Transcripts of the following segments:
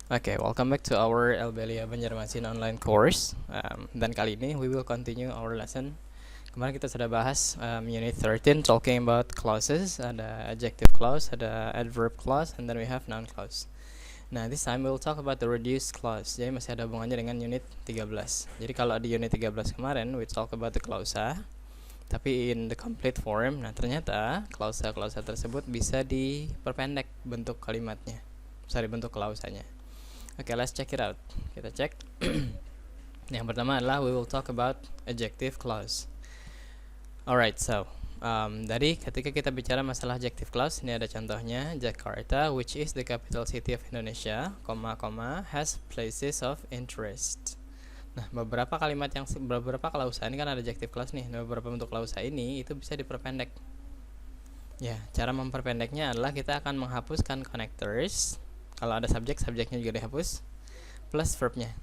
Okay, welcome back to our Elbelia Banjarmasin online course. Dan kali ini we will continue our lesson. Kemarin kita sudah bahas unit 13 talking about clauses. Ada adjective clause, ada adverb clause, and then we have noun clause. Nah, this time we will talk about the reduced clause. Jadi masih ada hubungannya dengan unit 13. Jadi kalau di unit 13 kemarin we talk about the clausa, tapi in the complete form. Nah, ternyata klausa-klausa tersebut bisa diperpendek bentuk kalimatnya. Sorry, bentuk klausanya. Oke, let's check it out. Kita cek. Yang pertama adalah we will talk about adjective clause. Alright, so dari ketika kita bicara masalah adjective clause, ini ada contohnya. Jakarta, which is the capital city of Indonesia, has places of interest. Nah, beberapa klausa ini kan ada adjective clause nih. Beberapa bentuk klausa ini itu bisa diperpendek. Ya, cara memperpendeknya adalah kita akan menghapuskan connectors. Kalau ada subjek, subjeknya juga dihapus plus verbnya.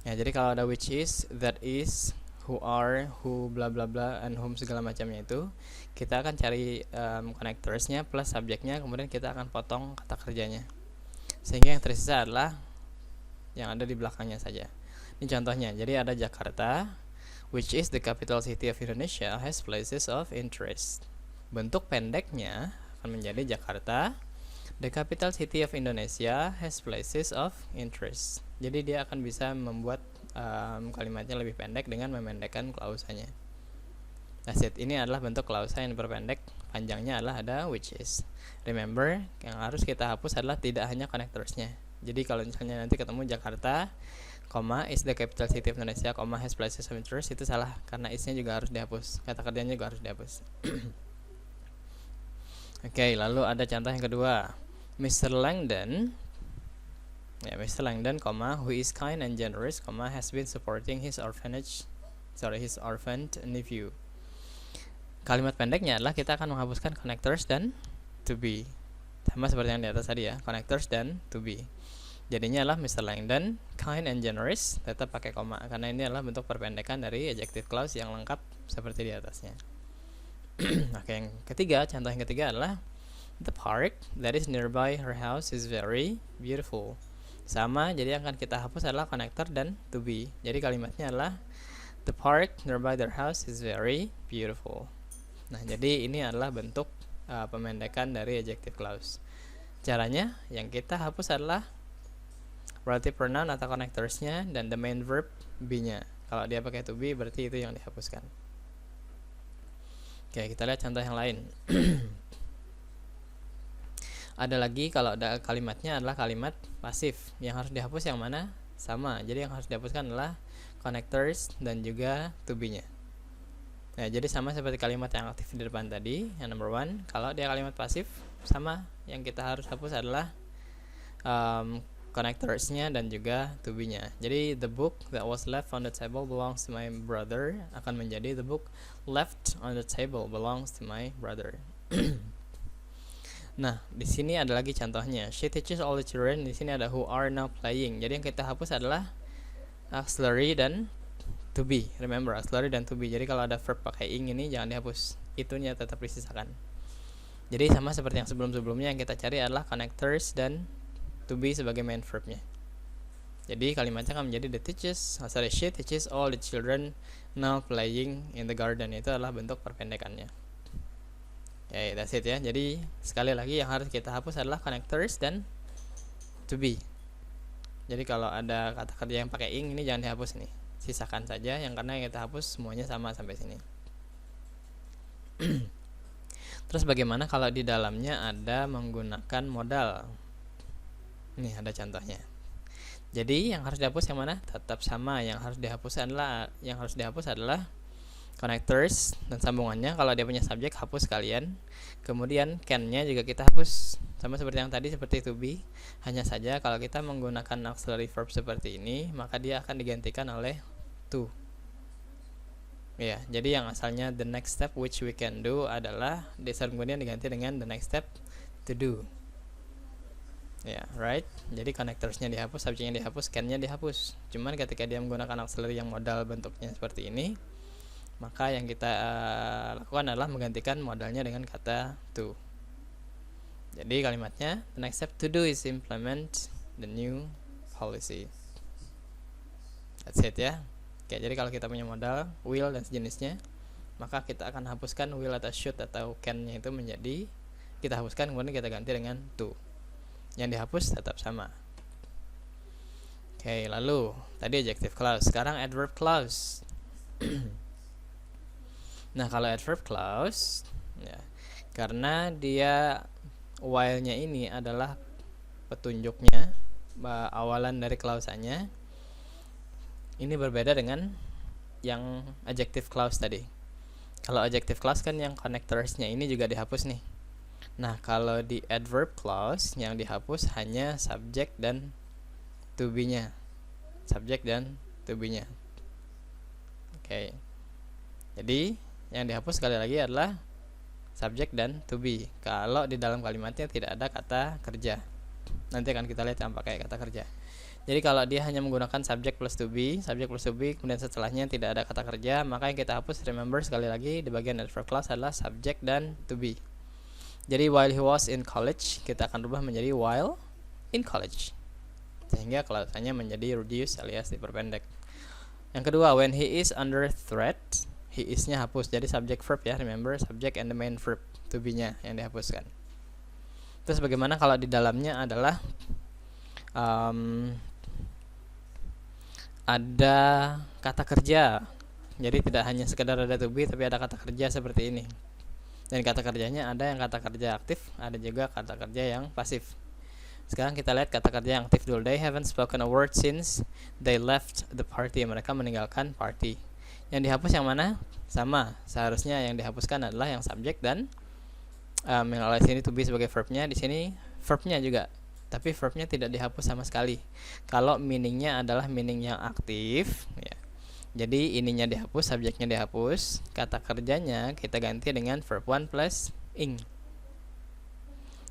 Ya, jadi kalau ada which is, that is, who are, who, bla bla bla, and whom segala macamnya itu, kita akan cari connectorsnya plus subjeknya, kemudian kita akan potong kata kerjanya. Sehingga yang tersisa adalah yang ada di belakangnya saja. Ini contohnya. Jadi ada Jakarta, which is the capital city of Indonesia, has places of interest. Bentuk pendeknya akan menjadi Jakarta, the capital city of Indonesia has places of interest. Jadi dia akan bisa membuat kalimatnya lebih pendek dengan memendekkan klausanya. That's it. Ini adalah bentuk klausa yang diperpendek. Panjangnya adalah ada which is. Remember, yang harus kita hapus adalah tidak hanya connectorsnya. Jadi kalau misalnya nanti ketemu Jakarta, is the capital city of Indonesia, has places of interest, itu salah karena isnya juga harus dihapus. Kata kerjanya juga harus dihapus. Oke, lalu ada contoh yang kedua. Mr. Langdon, Mr. Langdon, who is kind and generous, has been supporting his orphaned nephew. Kalimat pendeknya adalah kita akan menghapuskan connectors dan to be. Sama seperti yang di atas tadi ya, connectors dan to be. Jadinya adalah Mr. Langdon, kind and generous, tetap pakai koma karena ini adalah bentuk perpendekan dari adjective clause yang lengkap seperti di atasnya. Oke, yang ketiga, contoh yang ketiga adalah the park that is nearby her house is very beautiful. Sama, jadi yang akan kita hapus adalah connector dan to be. Jadi kalimatnya adalah the park nearby their house is very beautiful. Nah, jadi ini adalah bentuk pemendekan dari adjective clause. Caranya, yang kita hapus adalah relative pronoun atau connectorsnya dan the main verb be-nya. Kalau dia pakai to be, berarti itu yang dihapuskan. Oke, kita lihat contoh yang lain. Ada lagi kalau ada kalimatnya adalah kalimat pasif. Yang harus dihapus yang mana? Sama. Jadi yang harus dihapuskan adalah connectors dan juga to be-nya. Nah, jadi sama seperti kalimat yang aktif di depan tadi, yang number one. Kalau dia kalimat pasif, sama. Yang kita harus hapus adalah connectorsnya dan juga to be-nya. Jadi the book that was left on the table belongs to my brother akan menjadi the book left on the table belongs to my brother. Nah, di sini ada lagi contohnya. She teaches all the children. Di sini ada who are now playing. Jadi yang kita hapus adalah auxiliary dan to be. Remember, auxiliary dan to be. Jadi kalau ada verb pakai ing ini jangan dihapus. Itunya tetap disisakan. Jadi sama seperti yang sebelum-sebelumnya, yang kita cari adalah connectors dan to be sebagai main verbnya. Jadi kalimatnya akan menjadi she teaches all the children now playing in the garden. Itu adalah bentuk perpendekannya. Ya, that's it ya. Jadi sekali lagi yang harus kita hapus adalah connectors dan to be. Jadi kalau ada kata kerja yang pakai ing ini jangan dihapus nih. Sisakan saja yang karena yang kita hapus semuanya sama sampai sini. Terus bagaimana kalau di dalamnya ada menggunakan modal? Nih ada contohnya. Jadi yang harus dihapus yang mana? Tetap sama. Yang harus dihapus adalah connectors dan sambungannya. Kalau dia punya subjek hapus kalian. Kemudian can-nya juga kita hapus. Sama seperti yang tadi, seperti to be. Hanya saja kalau kita menggunakan auxiliary verb seperti ini, maka dia akan digantikan oleh to. Ya, jadi yang asalnya the next step which we can do adalah kemudian diganti dengan the next step to do. Ya, right. Jadi connectorsnya dihapus, subjeknya dihapus, can-nya dihapus. Cuman ketika dia menggunakan auxiliary yang modal bentuknya seperti ini, maka yang kita lakukan adalah menggantikan modalnya dengan kata to. Jadi kalimatnya, the next step to do is implement the new policy. That's it ya. Oke, jadi kalau kita punya modal will dan sejenisnya, maka kita akan hapuskan will atau should atau can-nya itu menjadi, kita hapuskan kemudian kita ganti dengan to. Yang dihapus tetap sama. Oke, lalu tadi adjective clause, sekarang adverb clause. Nah, kalau adverb clause ya, karena dia while-nya ini adalah petunjuknya, awalan dari klausanya, ini berbeda dengan yang adjective clause tadi. Kalau adjective clause kan yang connectors-nya ini juga dihapus nih. Nah, kalau di adverb clause yang dihapus hanya subject dan to be-nya. Subject dan to be-nya. Oke. Jadi, yang dihapus sekali lagi adalah subject dan to be. Kalau di dalam kalimatnya tidak ada kata kerja. Nanti akan kita lihat yang pakai kata kerja. Jadi kalau dia hanya menggunakan subject plus to be, kemudian setelahnya tidak ada kata kerja, maka yang kita hapus, remember sekali lagi di bagian adverb clause adalah subject dan to be. Jadi while he was in college, kita akan rubah menjadi while in college, sehingga klausanya menjadi reduce alias diperpendek. Yang kedua, when he is under threat, he is-nya hapus, jadi subject verb ya, remember subject and the main verb, to be-nya yang dihapuskan. Terus bagaimana kalau di dalamnya adalah ada kata kerja, jadi tidak hanya sekedar ada to be tapi ada kata kerja seperti ini. Dan kata kerjanya ada yang kata kerja aktif, ada juga kata kerja yang pasif. Sekarang kita lihat kata kerja yang aktif dulu. They haven't spoken a word since they left the party. Mereka meninggalkan party. Yang dihapus yang mana? Sama, seharusnya yang dihapuskan adalah yang subject dan yang oleh sini to be sebagai verbnya, di sini verbnya juga, tapi verbnya tidak dihapus sama sekali. Kalau meaningnya adalah meaning yang aktif ya, jadi ininya dihapus, subjeknya dihapus, kata kerjanya kita ganti dengan verb 1 plus ing.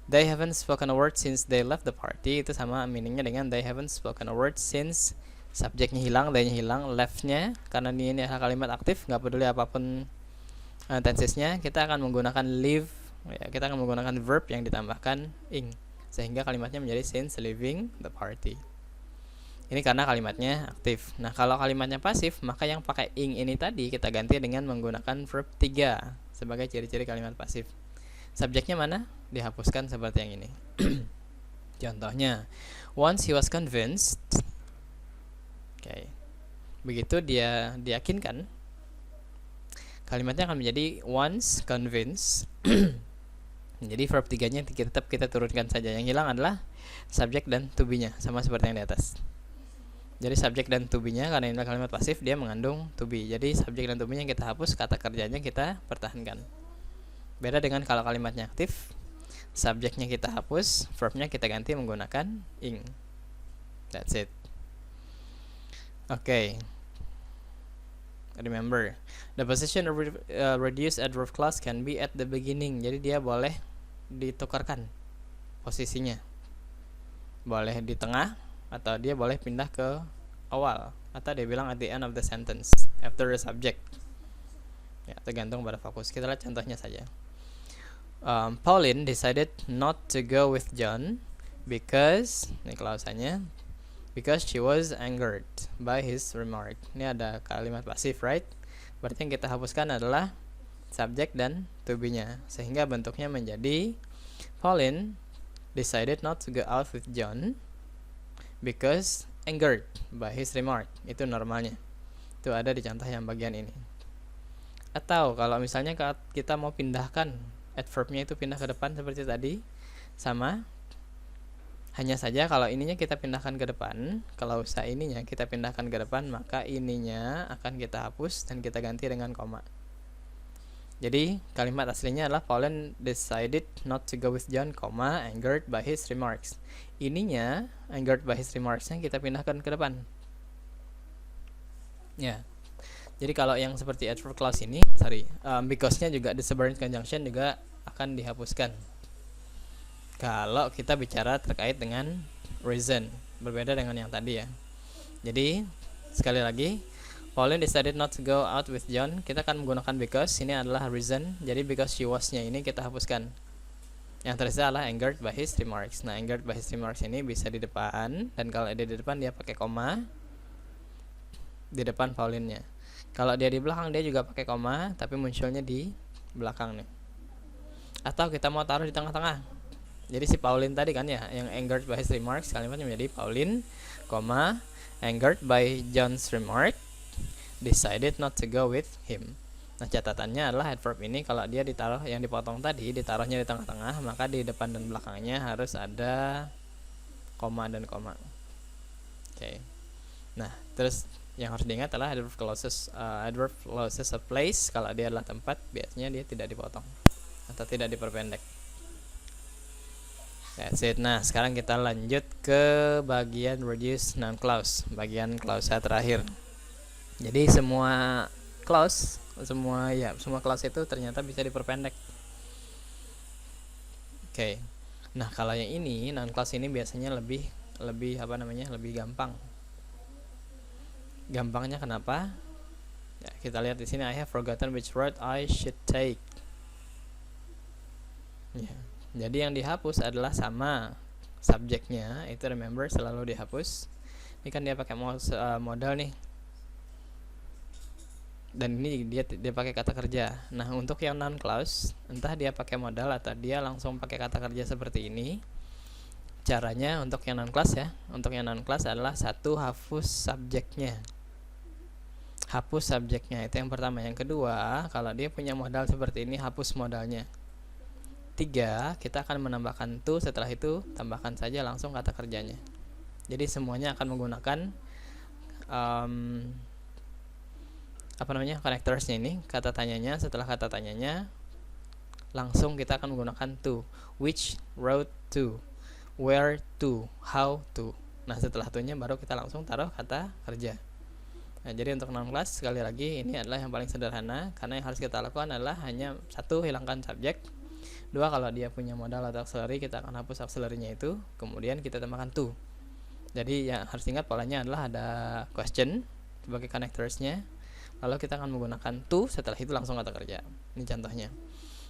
They haven't spoken a word since they left the party, itu sama meaningnya dengan they haven't spoken a word since. Subjeknya hilang, they-nya hilang, left-nya karena ini adalah kalimat aktif, nggak peduli apapun tensesnya, kita akan menggunakan leave ya, kita akan menggunakan verb yang ditambahkan ing, sehingga kalimatnya menjadi since leaving the party. Ini karena kalimatnya aktif. Nah, kalau kalimatnya pasif, maka yang pakai ing ini tadi kita ganti dengan menggunakan verb 3 sebagai ciri-ciri kalimat pasif. Subjeknya mana? Dihapuskan seperti yang ini. Contohnya, once he was convinced. Oke. Begitu dia diyakinkan, kalimatnya akan menjadi once convinced. Jadi verb 3-nya tetap kita turunkan saja. Yang hilang adalah subject dan to be-nya, sama seperti yang di atas. Jadi subject dan to be-nya karena ini kalimat pasif, dia mengandung to be. Jadi subject dan to be-nya kita hapus, kata kerjanya kita pertahankan. Beda dengan kalau kalimatnya aktif, subjeknya kita hapus, verbnya kita ganti menggunakan ing. That's it. Okay. Remember, the position of reduced adverb clause can be at the beginning. Jadi dia boleh ditukarkan posisinya. Boleh di tengah atau dia boleh pindah ke awal, atau dia bilang at the end of the sentence after the subject. Ya, tergantung pada fokus. Kita lihat contohnya saja. Pauline decided not to go with John because, ini klausanya, because she was angered by his remark. Ini ada kalimat pasif, right? Berarti yang kita hapuskan adalah subject dan to be-nya, sehingga bentuknya menjadi Pauline decided not to go out with John because angered by his remark. Itu normalnya. Itu ada di contoh yang bagian ini. Atau kalau misalnya kita mau pindahkan adverb-nya itu pindah ke depan seperti tadi, sama. Hanya saja kalau ininya kita pindahkan ke depan, kalau usaha ininya kita pindahkan ke depan, maka ininya akan kita hapus dan kita ganti dengan koma. Jadi kalimat aslinya adalah Pauline decided not to go with John, angered by his remarks. Ininya angered by his remarks-nya kita pindahkan ke depan. Ya. Jadi kalau yang seperti adverb clause ini, because-nya juga the subordinate conjunction juga akan dihapuskan. Kalau kita bicara terkait dengan reason, berbeda dengan yang tadi ya. Jadi sekali lagi, Pauline decided not to go out with John, kita akan menggunakan because, ini adalah reason. Jadi because she was-nya ini kita hapuskan. Yang tersisa adalah angered by his remarks. Nah, angered by his remarks ini bisa di depan, dan kalau dia di depan dia pakai koma di depan Pauline-nya. Kalau dia di belakang dia juga pakai koma, tapi munculnya di belakang nih. Atau kita mau taruh di tengah-tengah. Jadi si Pauline tadi kan ya, yang angered by his remarks, kalimatnya menjadi Pauline, koma, angered by John's remark, decided not to go with him. Nah, catatannya adalah adverb ini kalau dia ditaruh, yang dipotong tadi ditaruhnya di tengah-tengah, maka di depan dan belakangnya harus ada koma dan koma. Oke. Nah, terus yang harus diingat adalah adverb clauses of place. Kalau dia adalah tempat, biasanya dia tidak dipotong atau tidak diperpendek. That's it. Nah, sekarang kita lanjut ke bagian reduce noun clause, bagian klausa terakhir. Jadi semua clause, semua clause itu ternyata bisa diperpendek. Oke. Nah, kalau yang ini noun clause ini biasanya lebih gampang. Gampangnya kenapa? Ya, kita lihat di sini, I have forgotten which road I should take. Ya. Jadi yang dihapus adalah sama subjeknya, itu remember selalu dihapus. Ini kan dia pakai modal nih, dan ini dia pakai kata kerja. Nah, untuk yang noun clause, entah dia pakai modal atau dia langsung pakai kata kerja seperti ini. Caranya untuk yang noun clause ya, untuk yang noun clause adalah satu, hapus subjeknya. Hapus subjeknya itu yang pertama. Yang kedua, kalau dia punya modal seperti ini, hapus modalnya. 3, kita akan menambahkan to, setelah itu tambahkan saja langsung kata kerjanya. Jadi semuanya akan menggunakan connectorsnya ini, kata tanyanya. Setelah kata tanyanya langsung kita akan menggunakan to. Which road to, where to, how to. Nah, setelah to-nya baru kita langsung taruh kata kerja. Nah, jadi untuk noun clause sekali lagi ini adalah yang paling sederhana, karena yang harus kita lakukan adalah hanya satu, hilangkan subjek. 2, kalau dia punya modal atau auxiliary, kita akan hapus auxiliary-nya itu, kemudian kita tambahkan to. Jadi yang harus ingat polanya adalah ada question sebagai connectors-nya, lalu kita akan menggunakan to, setelah itu langsung kata kerja. Ini contohnya,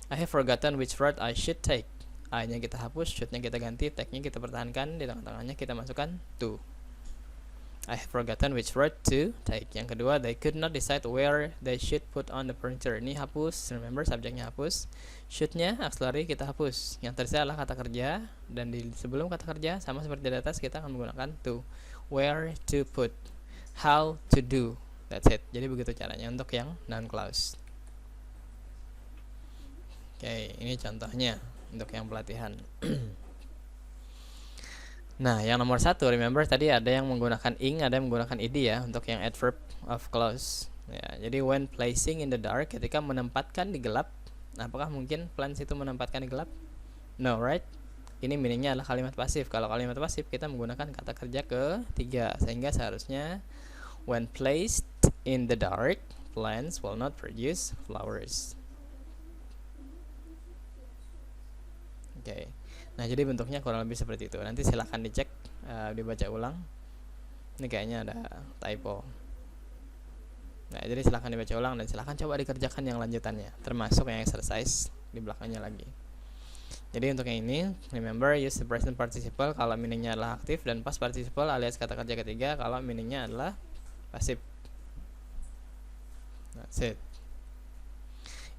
I have forgotten which road I should take. I-nya kita hapus, should-nya kita ganti, take-nya kita pertahankan, di tengah-tengahnya kita masukkan to. I have forgotten which road to take. Yang kedua, they could not decide where they should put on the furniture. Ini hapus, remember subjeknya hapus, should-nya auxiliary kita hapus. Yang tersisa adalah kata kerja, dan di sebelum kata kerja sama seperti di atas kita akan menggunakan to. Where to put, how to do. That's it. Jadi begitu caranya untuk yang noun clause. Oke, ini contohnya untuk yang pelatihan. Nah, yang nomor 1, remember tadi ada yang menggunakan ing, ada yang menggunakan ed ya untuk yang adverb of clause. Ya, jadi when placing in the dark, ketika menempatkan di gelap. Apakah mungkin plants itu menempatkan di gelap? No, right? Ini meaningnya adalah kalimat pasif. Kalau kalimat pasif kita menggunakan kata kerja ketiga, sehingga seharusnya when placed in the dark, plants will not produce flowers. Oke. Nah, jadi bentuknya kurang lebih seperti itu. Nanti silahkan dicek, dibaca ulang. Ini kayaknya ada typo. Nah, jadi silahkan dibaca ulang dan silahkan coba dikerjakan yang lanjutannya, termasuk yang exercise di belakangnya lagi. Jadi untuk yang ini, remember use the present participle kalau meaningnya adalah aktif, dan past participle alias kata kerja ketiga kalau meaningnya adalah pasif. That's it.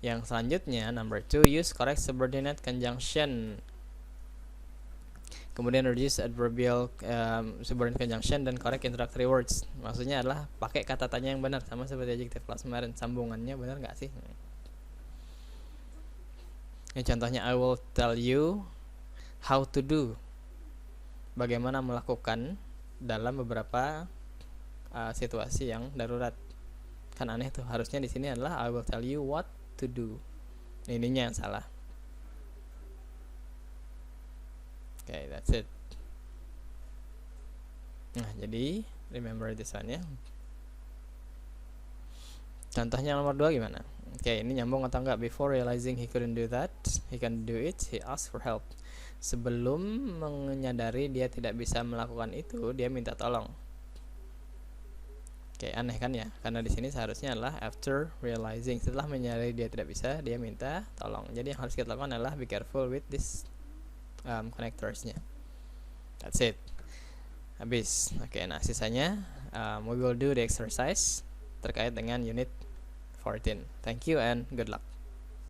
Yang selanjutnya, number 2, use correct subordinate conjunction. Kemudian reduce adverbial subordinate conjunction dan correct introductory words. Maksudnya adalah pakai kata tanya yang benar, sama seperti adjective clause kemarin. Sambungannya benar nggak sih? Ini contohnya, I will tell you how to do. Bagaimana melakukan dalam beberapa situasi yang darurat. Kan aneh tuh. Harusnya di sini adalah I will tell you what to do. Ininya yang salah. Okay, that's it. Nah, jadi remember this one ya. Contohnya nomor 2 gimana? Oke, ini nyambung atau enggak? Before realizing he couldn't do that, he can do it, he asked for help. Sebelum menyadari dia tidak bisa melakukan itu, dia minta tolong. Oke, aneh kan ya? Karena di sini seharusnya adalah after realizing, setelah menyadari dia tidak bisa, dia minta tolong. Jadi yang harus kita lakukan adalah be careful with this connectorsnya. That's it. Habis. Oke, nah sisanya we will do the exercise terkait dengan unit 14. Thank you and good luck.